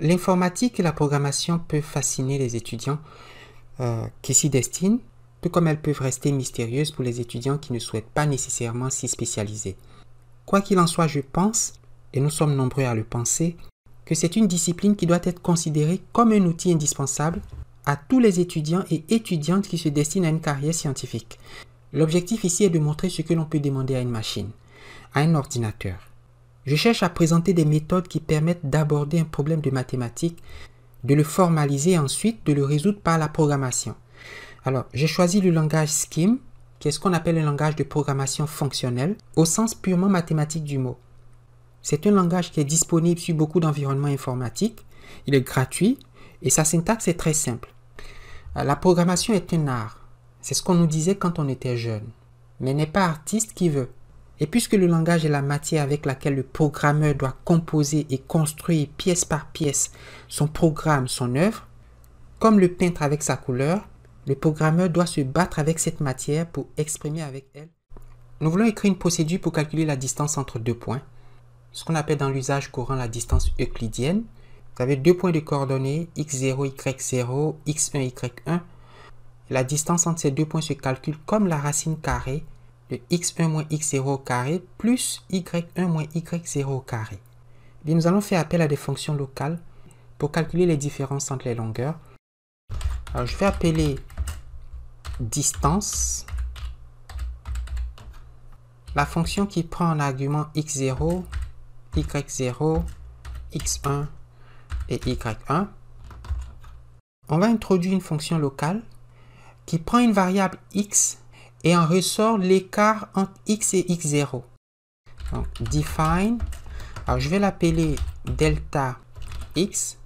L'informatique et la programmation peuvent fasciner les étudiants qui s'y destinent, tout comme elles peuvent rester mystérieuses pour les étudiants qui ne souhaitent pas nécessairement s'y spécialiser. Quoi qu'il en soit, je pense, et nous sommes nombreux à le penser, que c'est une discipline qui doit être considérée comme un outil indispensable à tous les étudiants et étudiantes qui se destinent à une carrière scientifique. L'objectif ici est de montrer ce que l'on peut demander à une machine, à un ordinateur. Je cherche à présenter des méthodes qui permettent d'aborder un problème de mathématiques, de le formaliser et ensuite de le résoudre par la programmation. Alors, j'ai choisi le langage Scheme, qui est ce qu'on appelle un langage de programmation fonctionnelle, au sens purement mathématique du mot. C'est un langage qui est disponible sur beaucoup d'environnements informatiques, il est gratuit et sa syntaxe est très simple. La programmation est un art, c'est ce qu'on nous disait quand on était jeune, mais n'est pas artiste qui veut. Et puisque le langage est la matière avec laquelle le programmeur doit composer et construire pièce par pièce son programme, son œuvre, comme le peintre avec sa couleur, le programmeur doit se battre avec cette matière pour exprimer avec elle. Nous voulons écrire une procédure pour calculer la distance entre deux points, ce qu'on appelle dans l'usage courant la distance euclidienne. Vous avez deux points de coordonnées, x0, y0, x1, y1. La distance entre ces deux points se calcule comme la racine carrée de x1 moins x0 au carré plus y1 moins y0 au carré. Bien, nous allons faire appel à des fonctions locales pour calculer les différences entre les longueurs. Alors, je vais appeler distance la fonction qui prend en argument x0, y0, x1 et y1. On va introduire une fonction locale qui prend une variable x et en ressort l'écart entre x et x0. Donc, define, alors je vais l'appeler delta x,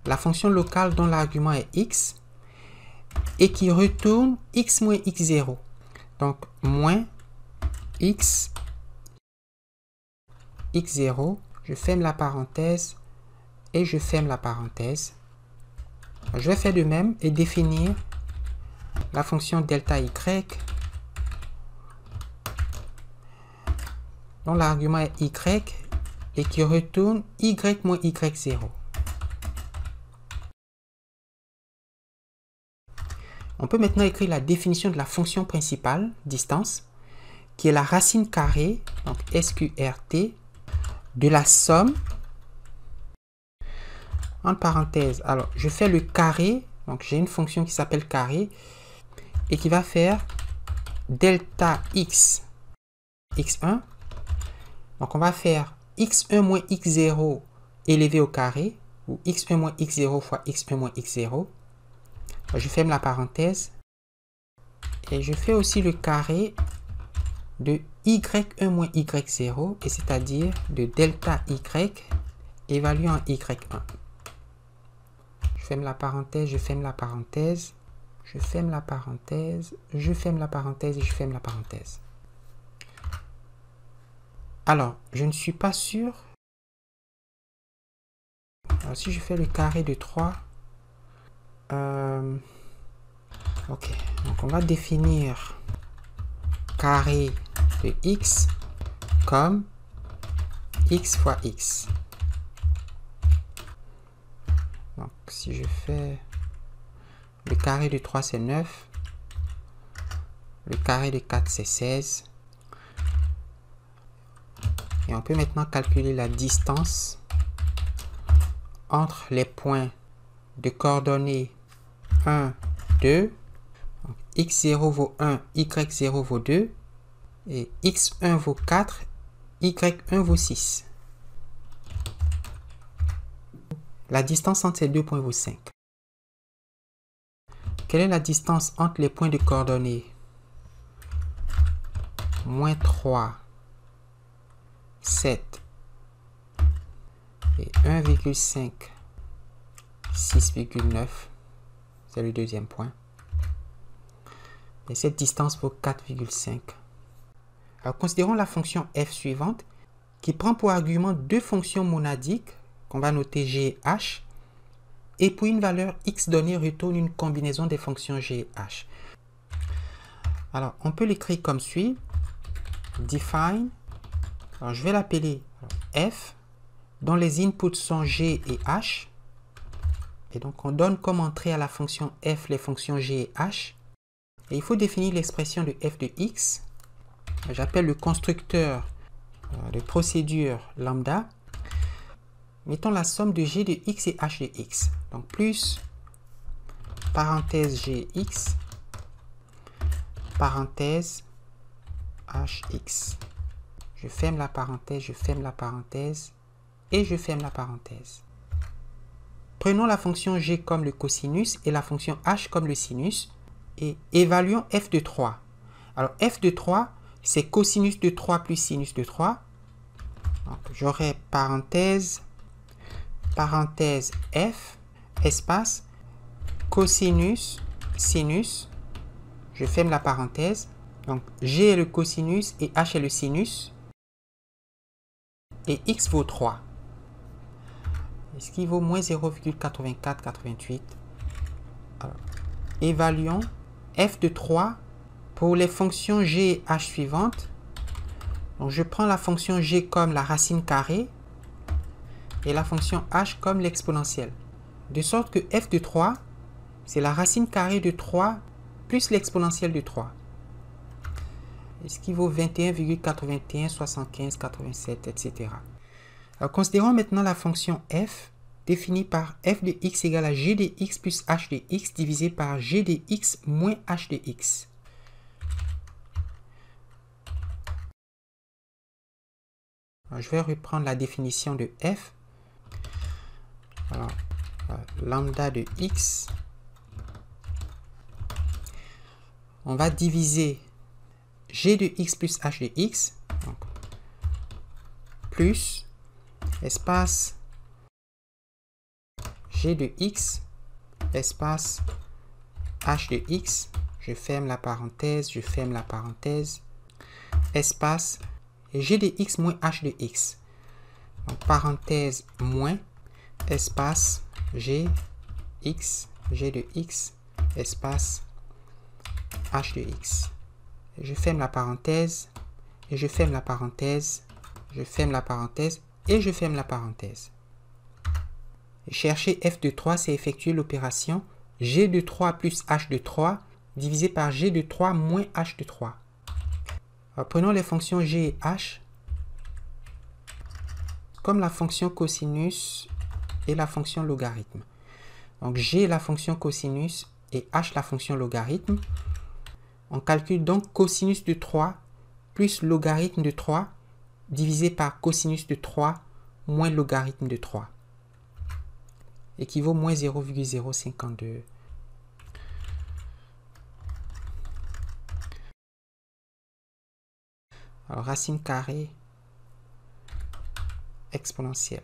la fonction locale dont l'argument est x, et qui retourne x moins x0. Donc, moins x, x0, je ferme la parenthèse et je ferme la parenthèse. Je vais faire de même et définir la fonction delta y, dont l'argument est y et qui retourne y moins y0. On peut maintenant écrire la définition de la fonction principale, distance, qui est la racine carrée, donc SQRT, de la somme, entre parenthèses. Alors, je fais le carré, donc j'ai une fonction qui s'appelle carré, et qui va faire delta x, x1. Donc, on va faire x1 moins x0 élevé au carré, ou x1 moins x0 fois x1 moins x0. Je ferme la parenthèse. Et je fais aussi le carré de y1 moins y0, et c'est-à-dire de delta y évalué en y1. Je ferme la parenthèse, je ferme la parenthèse, je ferme la parenthèse, je ferme la parenthèse et je ferme la parenthèse. Alors, je ne suis pas sûr. Alors, si je fais le carré de 3, ok, donc on va définir carré de x comme x fois x. Donc, si je fais le carré de 3, c'est 9. Le carré de 4, c'est 16. Et on peut maintenant calculer la distance entre les points de coordonnées 1, 2. Donc, x0 vaut 1, y0 vaut 2. Et x1 vaut 4, y1 vaut 6. La distance entre ces deux points vaut 5. Quelle est la distance entre les points de coordonnées moins 3, 7 et 1,5, 6,9? C'est le deuxième point. Et cette distance vaut 4,5. Alors, considérons la fonction f suivante qui prend pour argument deux fonctions monadiques qu'on va noter g et h, et pour une valeur x donnée retourne une combinaison des fonctions g et h. Alors, on peut l'écrire comme suit. Define. Alors, je vais l'appeler f, dont les inputs sont g et h. Et donc, on donne comme entrée à la fonction f les fonctions g et h. Et il faut définir l'expression de f de x. J'appelle le constructeur de procédure lambda. Mettons la somme de g de x et h de x. Donc, plus parenthèse gx, parenthèse hx. Je ferme la parenthèse, je ferme la parenthèse et je ferme la parenthèse. Prenons la fonction g comme le cosinus et la fonction h comme le sinus et évaluons f de 3. Alors f de 3, c'est cosinus de 3 plus sinus de 3. J'aurai parenthèse, parenthèse f, espace, cosinus, sinus. Je ferme la parenthèse. Donc g est le cosinus et h est le sinus. Et x vaut 3. Ce qui vaut moins 0,8488. Alors, évaluons f de 3 pour les fonctions g et h suivantes. Donc, je prends la fonction g comme la racine carrée et la fonction h comme l'exponentielle. De sorte que f de 3, c'est la racine carrée de 3 plus l'exponentielle de 3. Ce qui vaut 21,81, 75, 87, etc. Alors, considérons maintenant la fonction f définie par f de x égale à g de x plus h de x divisé par g de x moins h de x. Alors, je vais reprendre la définition de f. Alors, lambda de x. On va diviser g de x plus h de x. Donc, plus espace g de x, espace h de x, je ferme la parenthèse, je ferme la parenthèse, espace g de x moins h de x. Donc, parenthèse moins, espace g, x, g de x, espace h de x. Je ferme la parenthèse, et je ferme la parenthèse, je ferme la parenthèse, et je ferme la parenthèse. Et chercher f de 3, c'est effectuer l'opération g de 3 plus h de 3 divisé par g de 3 moins h de 3. Alors, prenons les fonctions g et h comme la fonction cosinus et la fonction logarithme. Donc g est la fonction cosinus et h la fonction logarithme. On calcule donc cosinus de 3 plus logarithme de 3 divisé par cosinus de 3 moins logarithme de 3. Équivaut moins 0,052. Alors, racine carrée exponentielle.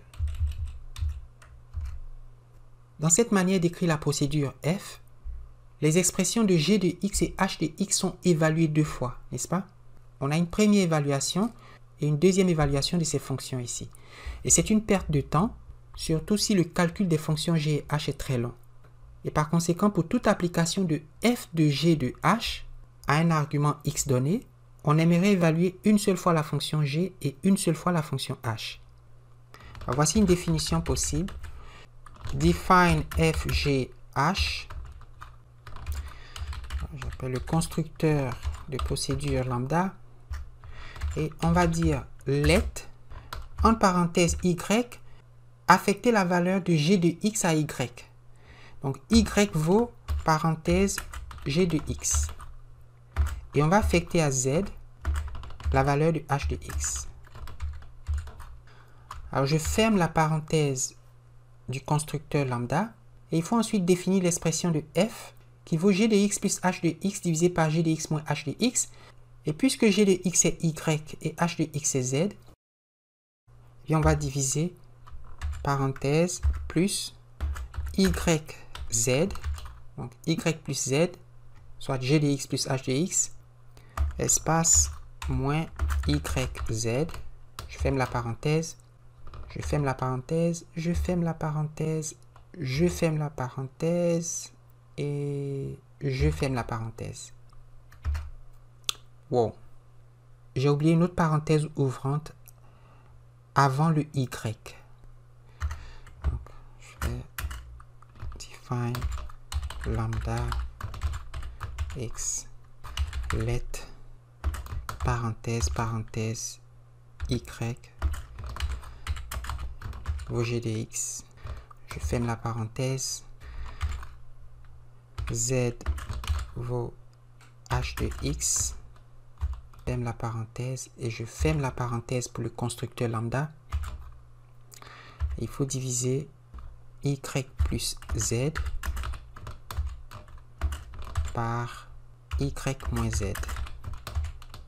Dans cette manière d'écrire la procédure f, les expressions de g de x et h de x sont évaluées deux fois, n'est-ce pas? On a une première évaluation et une deuxième évaluation de ces fonctions ici. Et c'est une perte de temps, surtout si le calcul des fonctions g et h est très long. Et par conséquent, pour toute application de f de g de h à un argument x donné, on aimerait évaluer une seule fois la fonction g et une seule fois la fonction h. Alors, voici une définition possible. Define f, g, h. J'appelle le constructeur de procédure lambda. Et on va dire let, en parenthèse y, affecter la valeur de g de x à y. Donc y vaut parenthèse g de x. Et on va affecter à z la valeur de h de x. Alors je ferme la parenthèse du constructeur lambda. Et il faut ensuite définir l'expression de f qui vaut g de x plus h de x divisé par g de x moins h de x. Et puisque g de x est y et h de x est z, et on va diviser parenthèse plus y z, donc y plus z, soit g de x plus h de x, espace moins y z. Je ferme la parenthèse, je ferme la parenthèse, je ferme la parenthèse, je ferme la parenthèse et je ferme la parenthèse. Wow, j'ai oublié une autre parenthèse ouvrante avant le y. Donc, je vais define lambda x let parenthèse y vos g de x, je ferme la parenthèse, z vos h de x, ferme la parenthèse et je ferme la parenthèse pour le constructeur lambda. Il faut diviser y plus z par y moins z.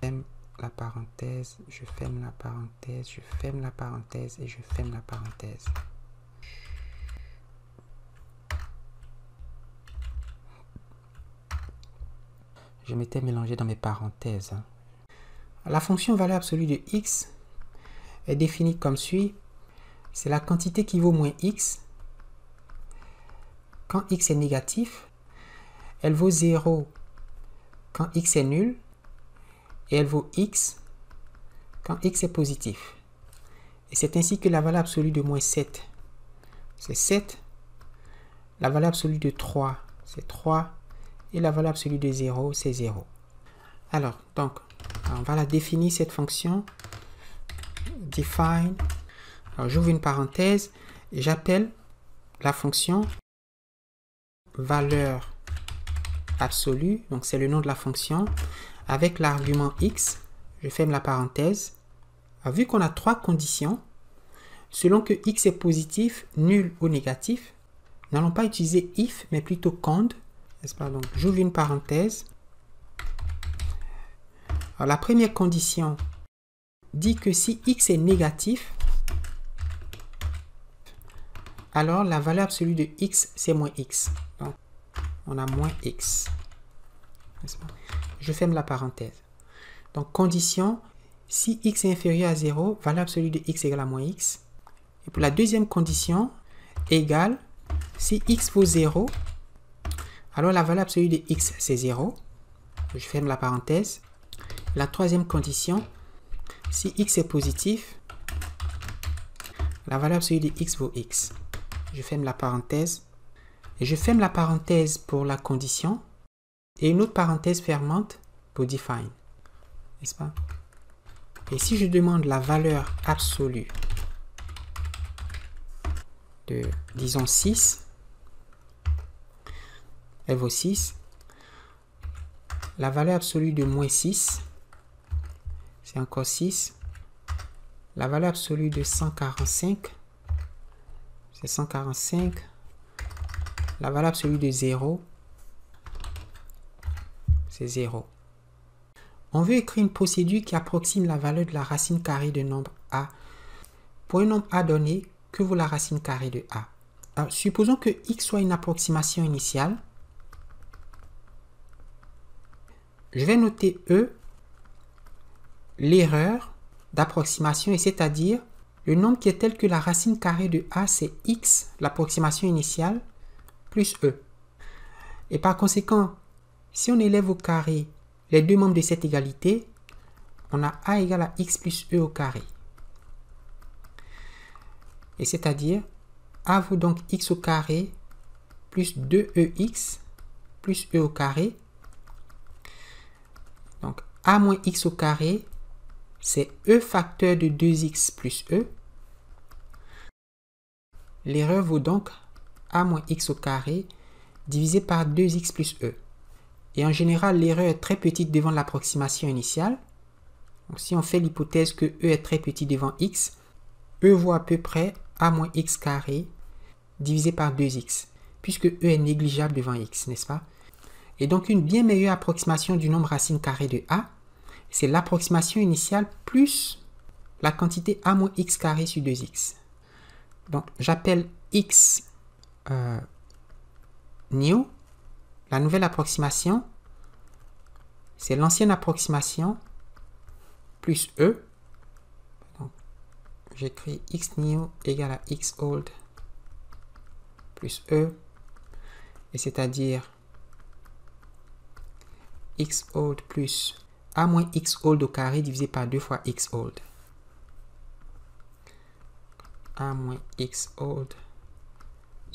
Je ferme la parenthèse, je ferme la parenthèse, je ferme la parenthèse et je ferme la parenthèse. Je m'étais mélangé dans mes parenthèses. La fonction valeur absolue de x est définie comme suit. C'est la quantité qui vaut moins x. Quand x est négatif, elle vaut 0 quand x est nul. Et elle vaut x quand x est positif. Et c'est ainsi que la valeur absolue de moins 7, c'est 7. La valeur absolue de 3, c'est 3. Et la valeur absolue de 0, c'est 0. Alors, donc, on va la définir, cette fonction. Define. Alors, j'ouvre une parenthèse et j'appelle la fonction valeur absolue. Donc, c'est le nom de la fonction. Avec l'argument x, je ferme la parenthèse. Alors, vu qu'on a 3 conditions, selon que x est positif, nul ou négatif, n'allons pas utiliser if, mais plutôt cond. N'est-ce pas? Donc, j'ouvre une parenthèse. Alors, la première condition dit que si x est négatif, alors la valeur absolue de x, c'est moins x. Donc, on a moins x. N'est-ce pas? Je ferme la parenthèse. Donc, condition, si x est inférieur à 0, valeur absolue de x égale à moins x. Et pour la deuxième condition, égale, si x vaut 0, alors la valeur absolue de x, c'est 0. Je ferme la parenthèse. La troisième condition, si x est positif, la valeur absolue de x vaut x. Je ferme la parenthèse. Et je ferme la parenthèse pour la condition. Et une autre parenthèse fermante pour define. N'est-ce pas? Et si je demande la valeur absolue de, disons, 6, elle vaut 6. La valeur absolue de moins 6, c'est encore 6. La valeur absolue de 145, c'est 145. La valeur absolue de 0, c'est 0. On veut écrire une procédure qui approxime la valeur de la racine carrée de nombre a. Pour un nombre a donné, que vaut la racine carrée de a? Alors, supposons que x soit une approximation initiale. Je vais noter E, l'erreur d'approximation, et c'est-à-dire le nombre qui est tel que la racine carrée de a, c'est x, l'approximation initiale, plus E. Et par conséquent, si on élève au carré les deux membres de cette égalité, on a a égale à x plus E au carré. Et c'est-à-dire, a vaut donc x au carré plus 2ex plus E au carré. Donc, a moins x au carré, c'est E facteur de 2x plus E. L'erreur vaut donc a moins x au carré divisé par 2x plus E. Et en général, l'erreur est très petite devant l'approximation initiale. Donc, si on fait l'hypothèse que E est très petit devant x, E vaut à peu près a moins x carré divisé par 2x, puisque E est négligeable devant x, n'est-ce pas? Et donc, une bien meilleure approximation du nombre racine carrée de a, c'est l'approximation initiale plus la quantité a moins x carré sur 2x. Donc, j'appelle x new. La nouvelle approximation, c'est l'ancienne approximation plus E. J'écris x new égale à x old plus E. Et c'est-à-dire x old plus a moins x old au carré divisé par 2 fois x old. A moins x old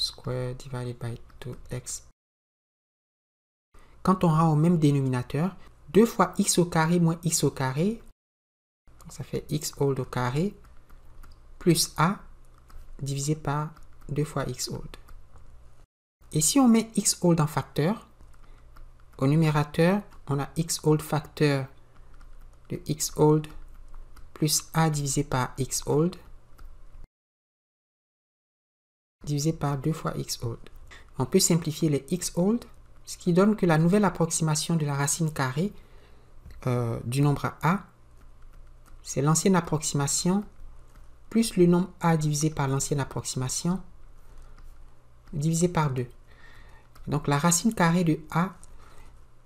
square divided by 2x. Quand on rend au même dénominateur, 2 fois x au carré moins x au carré, ça fait x whole au carré, plus a divisé par 2 fois x whole. Et si on met x whole en facteur, au numérateur, on a x whole facteur de x whole plus a divisé par x whole divisé par 2 fois x whole. On peut simplifier les x whole, ce qui donne que la nouvelle approximation de la racine carrée du nombre a, c'est l'ancienne approximation plus le nombre a divisé par l'ancienne approximation divisé par 2. Donc la racine carrée de a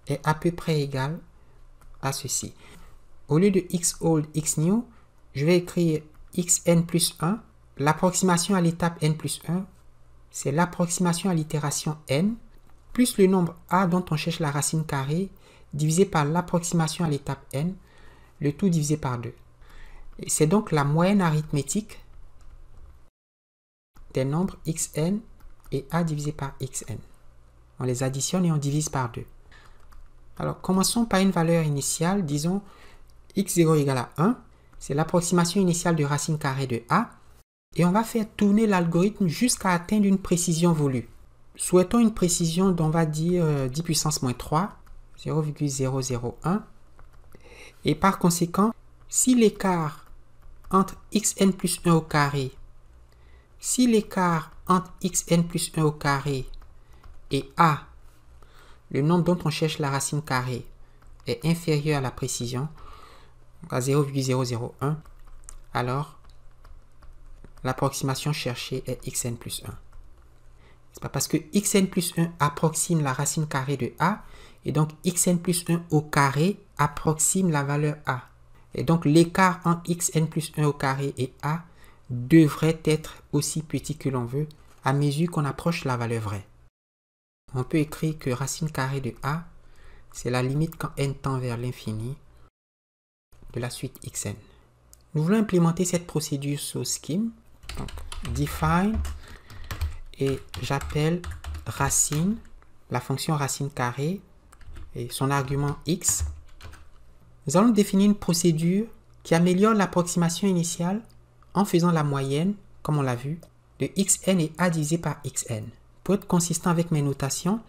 est à peu près égale à ceci. Au lieu de x whole x new, je vais écrire xn plus 1. L'approximation à l'étape n plus 1, c'est l'approximation à l'itération n, plus le nombre a dont on cherche la racine carrée, divisé par l'approximation à l'étape n, le tout divisé par 2. C'est donc la moyenne arithmétique des nombres xn et a divisé par xn. On les additionne et on divise par 2. Alors, commençons par une valeur initiale, disons x0 égale à 1. C'est l'approximation initiale de racine carrée de a. Et on va faire tourner l'algorithme jusqu'à atteindre une précision voulue. Souhaitons une précision dont on va dire 10 puissance moins 3, 0,001. Et par conséquent, si l'écart entre xn plus 1 au carré, et a, le nombre dont on cherche la racine carrée, est inférieur à la précision, à 0,001, alors l'approximation cherchée est xn plus 1. C'est pas parce que xn plus 1 approxime la racine carrée de a, et donc xn plus 1 au carré approxime la valeur a. Et donc l'écart entre xn plus 1 au carré et a devrait être aussi petit que l'on veut à mesure qu'on approche la valeur vraie. On peut écrire que racine carrée de a, c'est la limite quand n tend vers l'infini de la suite xn. Nous voulons implémenter cette procédure sur scheme. Donc, define, et j'appelle racine, la fonction racine carrée, et son argument x. Nous allons définir une procédure qui améliore l'approximation initiale en faisant la moyenne, comme on l'a vu, de xn et a divisé par xn. Pour être consistant avec mes notations,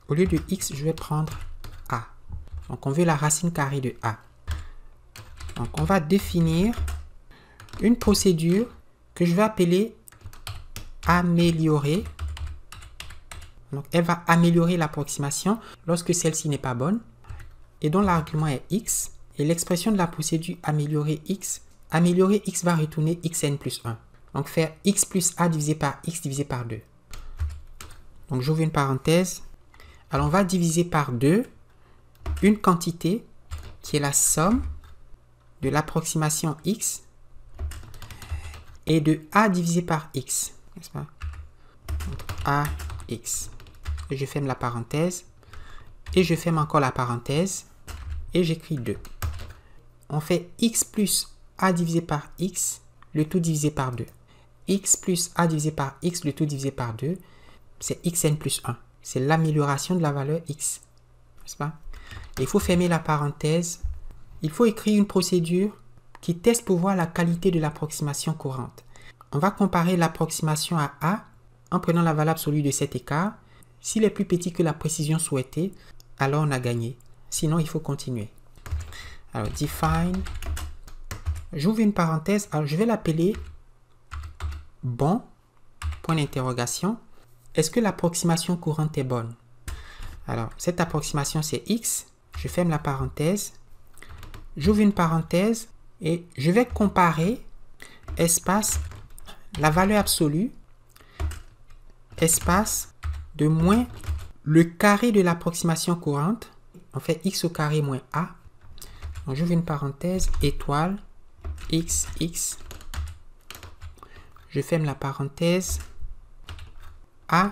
au lieu de x, je vais prendre a. Donc on veut la racine carrée de a. Donc on va définir une procédure que je vais appeler améliorer. Donc elle va améliorer l'approximation lorsque celle-ci n'est pas bonne et dont l'argument est x. Et l'expression de la procédure améliorer x va retourner xn plus 1. Donc faire x plus a divisé par x divisé par 2. Donc j'ouvre une parenthèse. Alors on va diviser par 2 une quantité qui est la somme de l'approximation x et de a divisé par x. N'est-ce pas? ax. Et je ferme la parenthèse. Et je ferme encore la parenthèse. Et j'écris 2. On fait x plus a divisé par x, le tout divisé par 2. X plus a divisé par x, le tout divisé par 2, c'est xn plus 1. C'est l'amélioration de la valeur x. N'est-ce pas? Et il faut fermer la parenthèse. Il faut écrire une procédure qui teste pour voir la qualité de l'approximation courante. On va comparer l'approximation à a en prenant la valeur absolue de cet écart. S'il est plus petit que la précision souhaitée, alors on a gagné. Sinon, il faut continuer. Alors, define. J'ouvre une parenthèse. Alors, je vais l'appeler bon, point d'interrogation. Est-ce que l'approximation courante est bonne? Alors, cette approximation, c'est x. Je ferme la parenthèse. J'ouvre une parenthèse et je vais comparer espace la valeur absolue espace de moins le carré de l'approximation courante. On fait x au carré moins a. Donc, j'ouvre une parenthèse, étoile, x. Je ferme la parenthèse, a,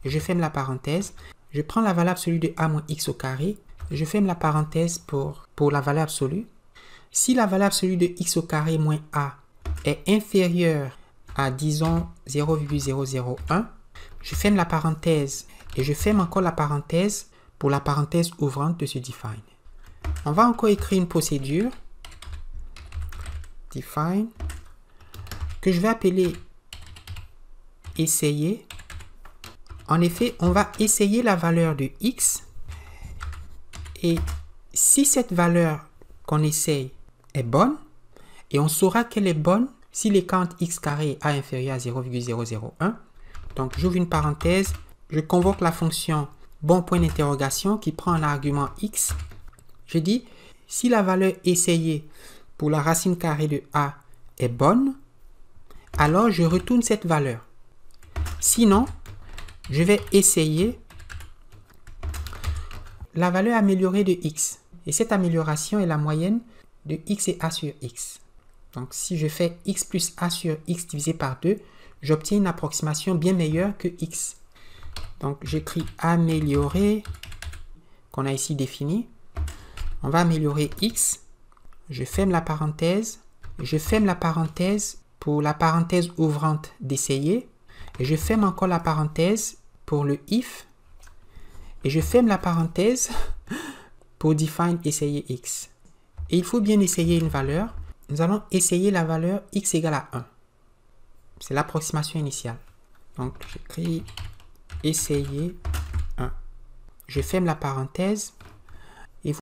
et je ferme la parenthèse. Je prends la valeur absolue de a moins x au carré. Je ferme la parenthèse pour la valeur absolue. Si la valeur absolue de x au carré moins a est inférieure à, disons, 0,001, je ferme la parenthèse et je ferme encore la parenthèse pour la parenthèse ouvrante de ce define. On va encore écrire une procédure define que je vais appeler essayer. En effet, on va essayer la valeur de x et si cette valeur qu'on essaye est bonne, et on saura qu'elle est bonne si l'écart entre x carré a inférieur à 0,001. Donc j'ouvre une parenthèse, je convoque la fonction bon point d'interrogation qui prend un argument x. Je dis si la valeur essayée pour la racine carrée de a est bonne, alors je retourne cette valeur. Sinon, je vais essayer la valeur améliorée de x. Et cette amélioration est la moyenne de x et a sur x. Donc si je fais x plus a sur x divisé par 2, j'obtiens une approximation bien meilleure que x. Donc j'écris améliorer, qu'on a ici défini. On va améliorer x. Je ferme la parenthèse. Je ferme la parenthèse pour la parenthèse ouvrante d'essayer. Et je ferme encore la parenthèse pour le if. Et je ferme la parenthèse pour define essayer x. Et il faut bien essayer une valeur. Nous allons essayer la valeur x égale à 1. C'est l'approximation initiale. Donc j'écris essayer 1. Je ferme la parenthèse